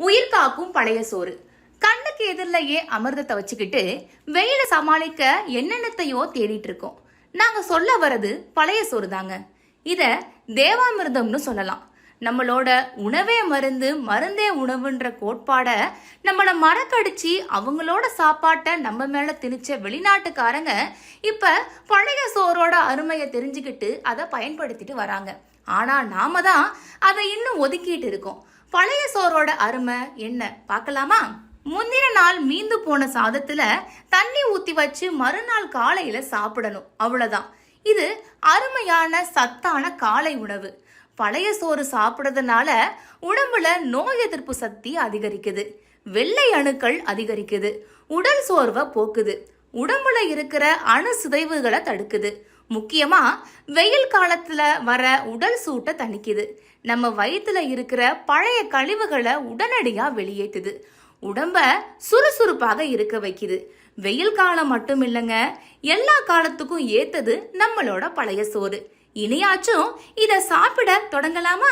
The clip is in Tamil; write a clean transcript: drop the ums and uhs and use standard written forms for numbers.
உயிர் காக்கும் பழைய சோறு. கண்ணுக்கு எதிரிலேயே அமிர்தத்தை வச்சுக்கிட்டு வெயில சமாளிக்க என்னென்னத்தையோ தேடிட்டு இருக்கோம். நாங்க சொல்ல வர்றது பழைய சோறு தாங்க. இத தேவாமிர்தம்னு சொல்லலாம். நம்மளோட உணவே மருந்து, மருந்தே உணவுன்ற கோட்பாட நம்மள மறக்கடிச்சு அவங்களோட சாப்பாட்டை நம்ம மேல திணிச்ச வெளிநாட்டுக்காரங்க இப்ப பழைய சோறோட அருமையை தெரிஞ்சுக்கிட்டு அதை பயன்படுத்திட்டு வராங்க. ஆனா நாம தான் அதை இன்னும் ஒதுக்கிட்டு இருக்கோம். பழைய சோறோட அருமை என்ன பார்க்கலாமா? முந்தின நாள் மீந்து போன சாதத்துல தண்ணி ஊத்தி வச்சு மறுநாள் காலையில சாப்பிடணும், அவ்வளவுதான். இது அருமையான சத்தான காலை உணவு. பழைய சோறு சாப்பிடுறதுனால உடம்புல நோய் எதிர்ப்பு சக்தி அதிகரிக்குது, வெள்ளை அணுக்கள் அதிகரிக்குது, உடல் சோர்வை போக்குது, உடம்புல இருக்கிற அணு சிதைவுகளை தடுக்குது. முக்கியமா வெயில் காலத்துல வர உடல் சூட்டை தணிக்குது. நம்ம வயிற்றுல இருக்கிற பழைய கழிவுகளை உடனடியா வெளியேற்றுது. உடம்ப சுறுசுறுப்பாக இருக்க வைக்குது. வெயில் காலம் மட்டும் இல்லைங்க, எல்லா காலத்துக்கும் ஏத்தது நம்மளோட பழைய சோறு. இனியாச்சும் இத சாப்பிட தொடங்கலாமா?